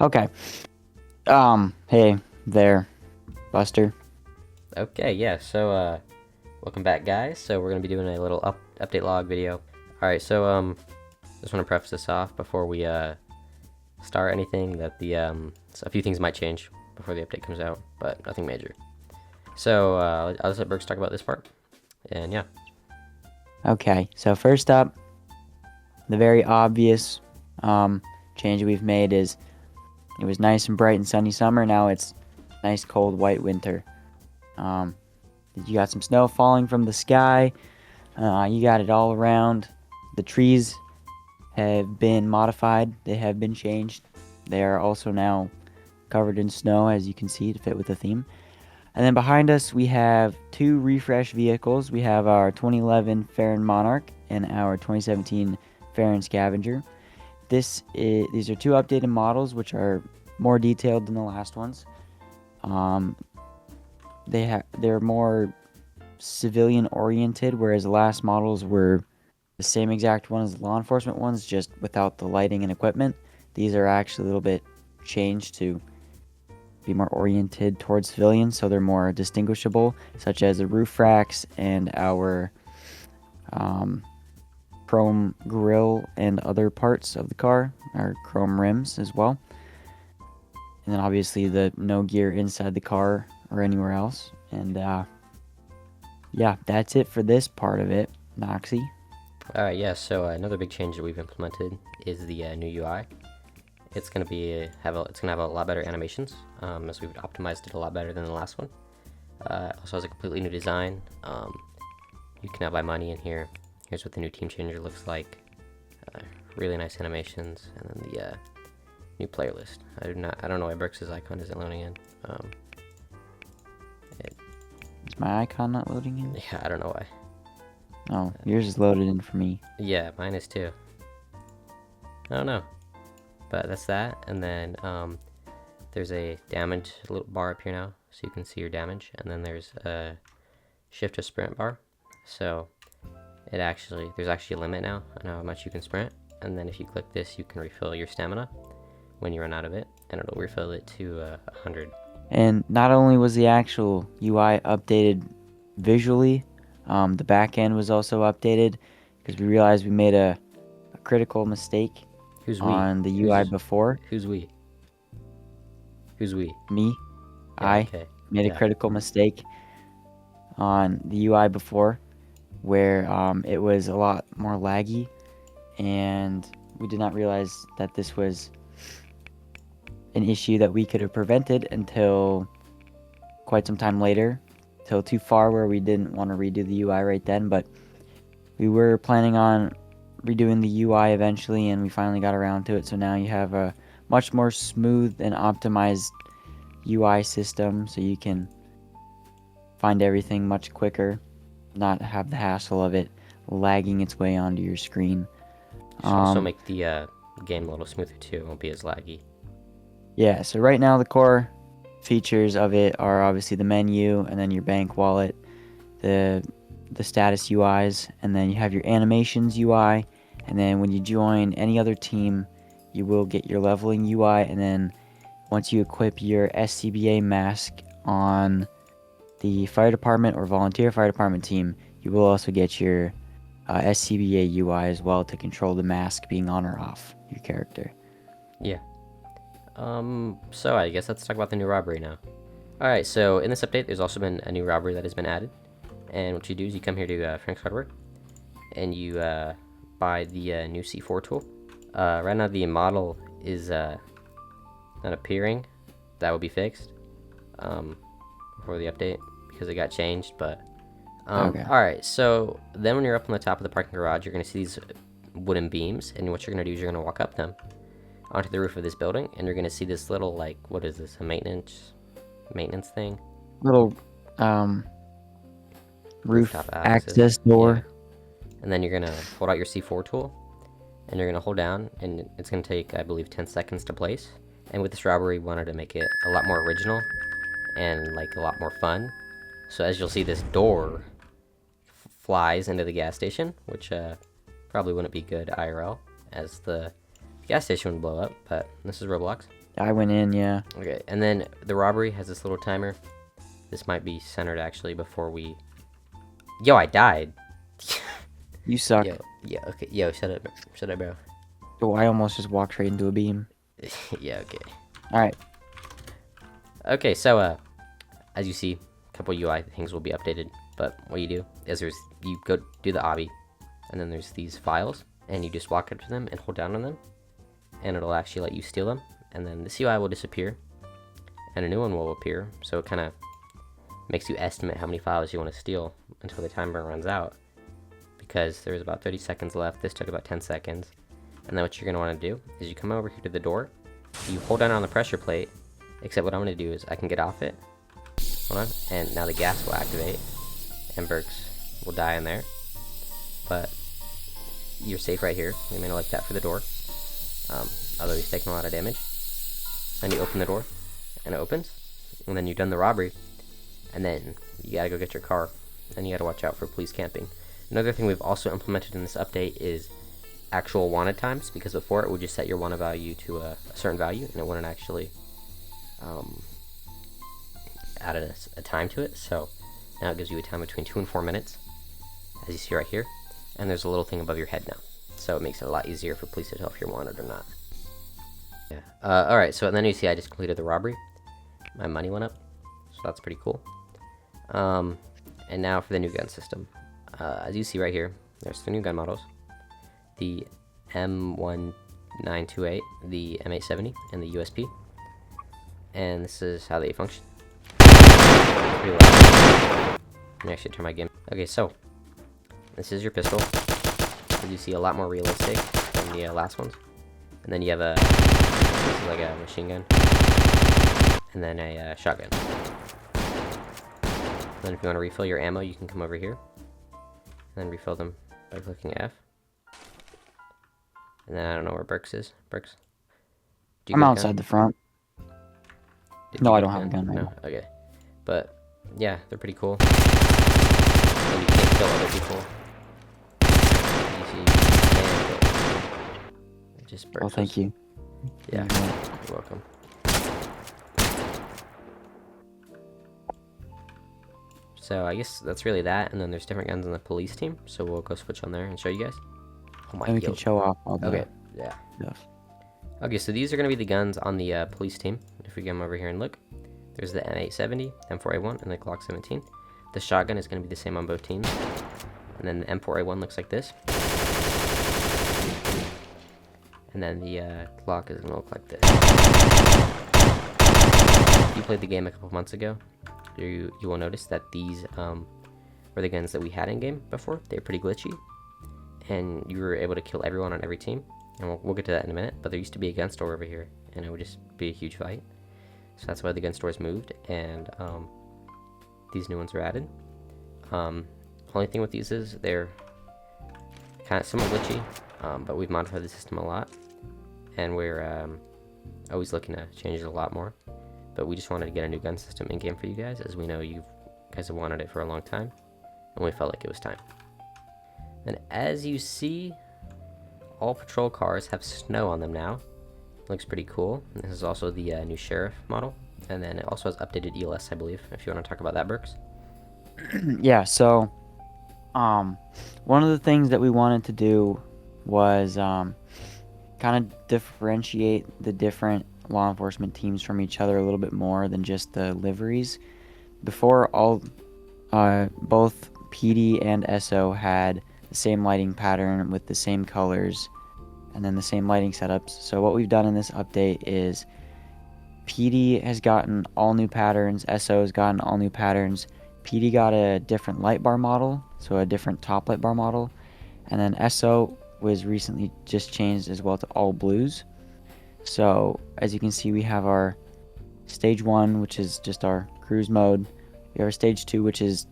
Okay. Hey there, Buster. Okay, yeah, welcome back, guys. So, we're gonna be doing a little update log video. Alright, just want to preface this off before we, start anything that a few things might change before the update comes out, but nothing major. I'll just let Berks talk about this part, and yeah. Okay, so first up, the very obvious change we've made is it was nice and bright and sunny summer. Now it's nice, cold, white winter. Um, you got some snow falling from the sky. You got it all around. The trees have been modified. They have been changed. They are also now covered in snow, as you can see, to fit with the theme. And then behind us, we have two refresh vehicles. We have our 2011 Farron Monarch and our 2017 Farron Scavenger. These are two updated models, which are more detailed than the last ones. They're more civilian oriented, whereas the last models were the same exact one as the law enforcement ones, just without the lighting and equipment. These are actually a little bit changed to be more oriented towards civilians, so they're more distinguishable, such as the roof racks and our chrome grille and other parts of the car, our chrome rims as well. And then obviously the no gear inside the car or anywhere else. And yeah, that's it for this part of it, Noxie. Alright, yeah, another big change that we've implemented is the new UI. It's gonna have a lot better animations, as we've optimized it a lot better than the last one. Also has a completely new design. You can now buy money in here. Here's what the new team changer looks like. Really nice animations, and then the new player list. I don't know why Berks' icon isn't loading in. Is my icon not loading in? Yeah, I don't know why. Oh, yours is loaded in for me. Yeah, mine is too. I don't know. But that's that, and then there's a damage little bar up here now, so you can see your damage, and then there's a shift to sprint bar. So there's actually a limit now on how much you can sprint, and then if you click this, you can refill your stamina when you run out of it, and it'll refill it to 100. And not only was the actual UI updated visually, the back end was also updated because we realized we made a critical mistake Who's we? on the UI before. Who's we? Who's we? Me, Yeah, I okay. made a Yeah. critical mistake on the UI before where it was a lot more laggy, and we did not realize that this was an issue that we could have prevented until quite some time later, till too far where we didn't want to redo the UI right then, but we were planning on redoing the UI eventually, and we finally got around to it. So now you have a much more smooth and optimized UI system, so you can find everything much quicker, not have the hassle of it lagging its way onto your screen. Should also make the game a little smoother too. It won't be as laggy. Yeah, so right now the core features of it are obviously the menu, and then your bank wallet, the status UIs, and then you have your animations UI, and then when you join any other team, you will get your leveling UI, and then once you equip your SCBA mask on the fire department or volunteer fire department team, you will also get your SCBA UI as well to control the mask being on or off your character. Yeah. So I guess let's talk about the new robbery now. Alright, so in this update, there's also been a new robbery that has been added. And what you do is you come here to Frank's Hardware, and you buy the new C4 tool. Right now the model is not appearing. That will be fixed before the update because it got changed. But Okay. Alright, so then when you're up on the top of the parking garage, you're going to see these wooden beams, and what you're going to do is you're going to walk up them onto the roof of this building, and you're going to see this little, like, what is this, a maintenance thing? Little roof Rooftop access door. Yeah. And then you're going to hold out your C4 tool, and you're going to hold down, and it's going to take, I believe, 10 seconds to place. And with this robbery, we wanted to make it a lot more original and, like, a lot more fun. So as you'll see, this door flies into the gas station, which probably wouldn't be good IRL, as the gas station would blow up, but this is Roblox. I went in, yeah. Okay, and then the robbery has this little timer. This might be centered actually before we. Yo, I died. You suck. Yeah, okay. Yo, shut up, bro. Oh, I almost just walked straight into a beam. Yeah, okay. Alright. Okay, so, as you see, a couple UI things will be updated. But what you do is you go do the obby, and then there's these files, and you just walk up to them and hold down on them, and it'll actually let you steal them. And then the UI will disappear, and a new one will appear. So it kind of makes you estimate how many files you want to steal until the timer runs out. Because there's about 30 seconds left. This took about 10 seconds. And then what you're going to want to do is you come over here to the door. You hold down on the pressure plate. Except what I'm going to do is I can get off it. Hold on. And now the gas will activate. And Berks will die in there. But you're safe right here. You may not like that for the door. Although he's taking a lot of damage. Then you open the door. And it opens. And then you've done the robbery. And then you got to go get your car. And you got to watch out for police camping. Another thing we've also implemented in this update is actual wanted times, because before it would just set your wanted value to a certain value, and it wouldn't actually add a time to it. So now it gives you a time between 2 and 4 minutes, as you see right here, and there's a little thing above your head now, so it makes it a lot easier for police to tell if you're wanted or not. Yeah. Alright, so then you see I just completed the robbery. My money went up, so that's pretty cool. And now for the new gun system. As you see right here, there's the new gun models. The M1928, the M870, and the USP. And this is how they function. Pretty loud. Let me actually turn my game. Okay, so this is your pistol. As you see, a lot more realistic than the last ones. And then you have this is like a machine gun, and then a shotgun. Then if you want to refill your ammo, you can come over here, and then refill them by clicking F. And then I don't know where Berks is. Berks? I'm outside the front. No, I don't have a gun right now. Okay. But, yeah, they're pretty cool. And you can't kill other people. You see, you can kill. Just Berks. Oh, thank you. Yeah, you're welcome. So I guess that's really that, and then there's different guns on the police team, so we'll go switch on there and show you guys. Oh my god. And we can show off all the Okay, yeah. stuff. Okay, so these are going to be the guns on the police team. If we come over here and look, there's the M870, M4A1, and the Glock 17. The shotgun is going to be the same on both teams. And then the M4A1 looks like this. And then the Glock is going to look like this. If you played the game a couple months ago, you will notice that these were the guns that we had in game before. They were pretty glitchy, and you were able to kill everyone on every team, and we'll get to that in a minute. But there used to be a gun store over here, and it would just be a huge fight. So that's why the gun stores moved, and these new ones were added. Only thing with these is they're kind of somewhat glitchy, but we've modified the system a lot, and we're always looking to change it a lot more. But we just wanted to get a new gun system in game for you guys, as we know you guys have wanted it for a long time, and we felt like it was time. And as you see, all patrol cars have snow on them now. Looks pretty cool. And this is also the new sheriff model, and then it also has updated ELS, I believe. If you want to talk about that, Berks. Yeah. So, one of the things that we wanted to do was kind of differentiate the different law enforcement teams from each other a little bit more than just the liveries. Before, both PD and SO had the same lighting pattern with the same colors and then the same lighting setups. So what we've done in this update is PD has gotten all new patterns, SO has gotten all new patterns. PD got a different light bar model, so a different top light bar model, and then SO was recently just changed as well to all blues. So as you can see, we have our stage 1, which is just our cruise mode. We have our stage 2, which is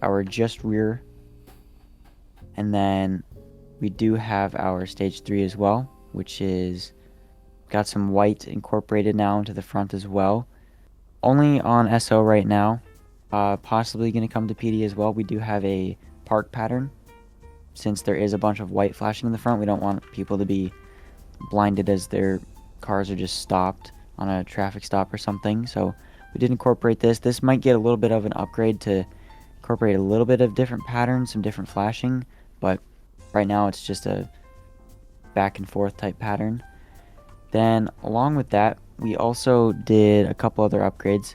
our just rear, and then we do have our stage 3 as well, which is got some white incorporated now into the front as well. Only on SO right now, possibly going to come to PD as well. We do have a park pattern. Since there is a bunch of white flashing in the front, we don't want people to be blinded as their cars are just stopped on a traffic stop or something. So we did incorporate this. This might get a little bit of an upgrade to incorporate a little bit of different patterns, some different flashing, but right now it's just a back and forth type pattern. Then along with that, we also did a couple other upgrades,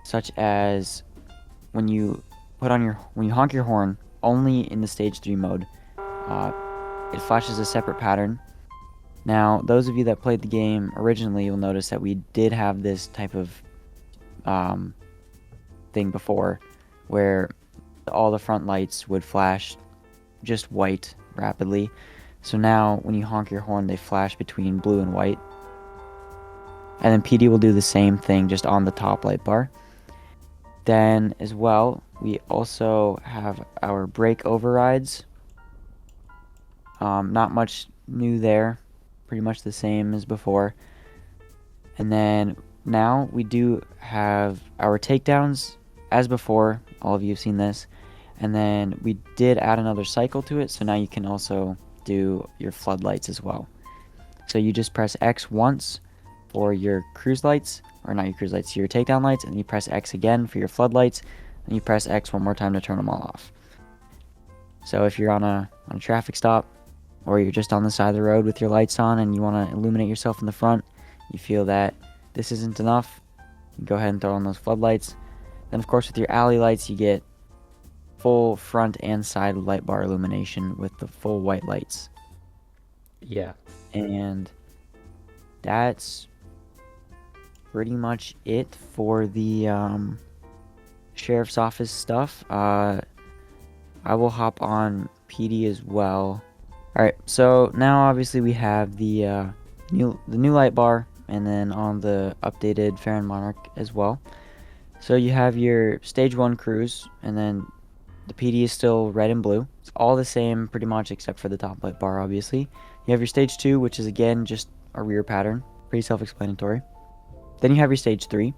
such as when you honk your horn only in the stage 3 mode, it flashes a separate pattern. Now, those of you that played the game originally, you'll notice that we did have this type of thing before, where all the front lights would flash just white rapidly. So now, when you honk your horn, they flash between blue and white. And then PD will do the same thing, just on the top light bar. Then, as well, we also have our brake overrides. Not much new there, pretty much the same as before. And then now we do have our takedowns as before. All of you have seen this. And then we did add another cycle to it, so now you can also do your floodlights as well. So you just press X once for your cruise lights, or not your cruise lights, your takedown lights, and you press X again for your floodlights, and you press X one more time to turn them all off. So if you're on a traffic stop, or you're just on the side of the road with your lights on and you want to illuminate yourself in the front, you feel that this isn't enough, you go ahead and throw on those floodlights. Then of course with your alley lights, you get full front and side light bar illumination with the full white lights. Yeah. And that's pretty much it for the sheriff's office stuff. I will hop on PD as well. Alright, so now obviously we have the new light bar, and then on the updated Farron Monarch as well. So you have your stage 1 cruise, and then the PD is still red and blue. It's all the same pretty much except for the top light bar, obviously. You have your stage 2, which is again just a rear pattern, pretty self-explanatory. Then you have your stage 3.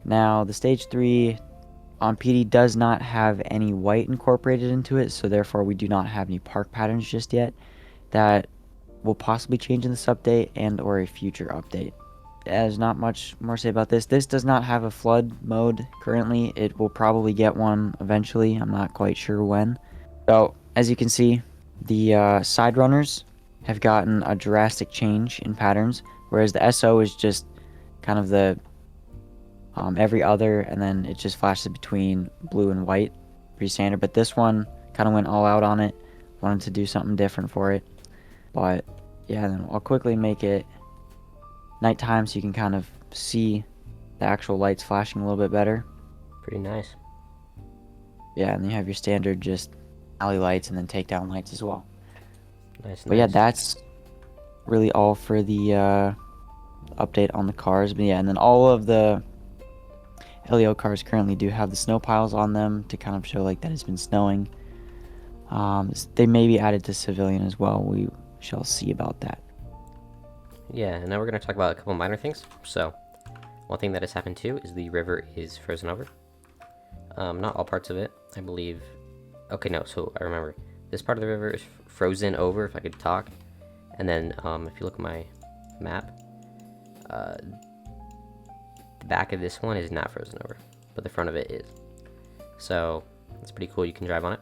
Now the stage 3 on PD does not have any white incorporated into it, so therefore we do not have any park patterns just yet. That will possibly change in this update and or a future update. There's not much more to say about this. This does not have a flood mode currently. It will probably get one eventually. I'm not quite sure when. So as you can see, the side runners have gotten a drastic change in patterns, whereas the SO is just kind of the every other, and then it just flashes between blue and white, pretty standard. But this one kind of went all out on it, wanted to do something different for it. But yeah, then I'll quickly make it nighttime so you can kind of see the actual lights flashing a little bit better. Pretty nice. Yeah, and then you have your standard just alley lights and then takedown lights as well. Nice. But yeah, that's really all for the update on the cars. But yeah, and then all of the LEO cars currently do have the snow piles on them to kind of show like that it's been snowing. They may be added to civilian as well. We shall see about that. Yeah, and now we're going to talk about a couple minor things. So, one thing that has happened too is the river is frozen over. Not all parts of it, I believe. Okay, no, so I remember. This part of the river is frozen over, if I could talk. And then, if you look at my map, the back of this one is not frozen over, but the front of it is. So, it's pretty cool, you can drive on it.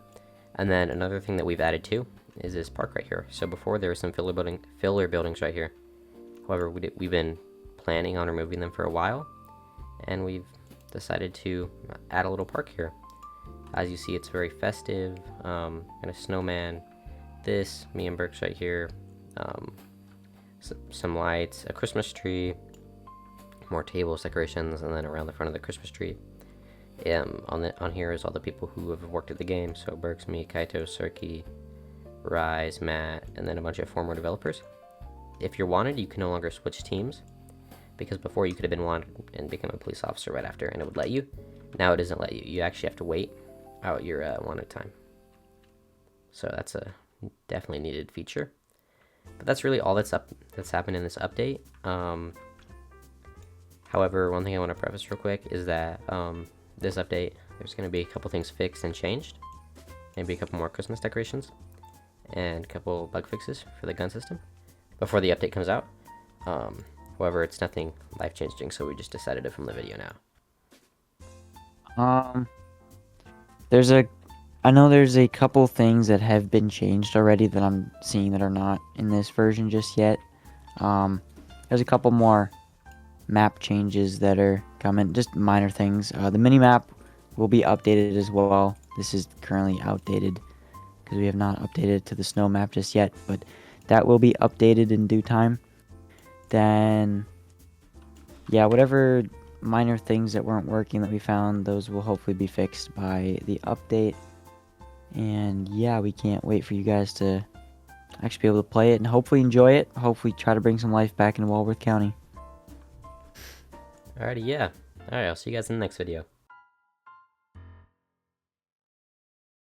And then another thing that we've added too is this park right here. So before there were some filler buildings right here. However, we've been planning on removing them for a while, and we've decided to add a little park here. As you see, it's very festive, and a snowman, this, me and Berks right here, some lights, a Christmas tree, more tables, decorations, and then around the front of the Christmas tree. On here is all the people who have worked at the game, so Berks, me, Kaito, Surky, Rise, Matt, and then a bunch of former developers. If you're wanted, you can no longer switch teams, because before you could have been wanted and become a police officer right after, and it would let you. Now it doesn't let you. You actually have to wait out your wanted time. So that's a definitely needed feature. But that's really all that's happened in this update. However, one thing I want to preface real quick is that this update, there's going to be a couple things fixed and changed. Maybe a couple more Christmas decorations and a couple bug fixes for the gun system before the update comes out. However, it's nothing life-changing, so we just decided to film the video now. There's a, I know there's a couple things that have been changed already that I'm seeing that are not in this version just yet. There's a couple more map changes that are coming, just minor things. The mini map will be updated as well. This is currently outdated because we have not updated it to the snow map just yet, but that will be updated in due time. Then, yeah, whatever minor things that weren't working that we found, those will hopefully be fixed by the update. And yeah, we can't wait for you guys to actually be able to play it and hopefully enjoy it. Hopefully try to bring some life back in Walworth County. Alrighty, yeah. Alright, I'll see you guys in the next video.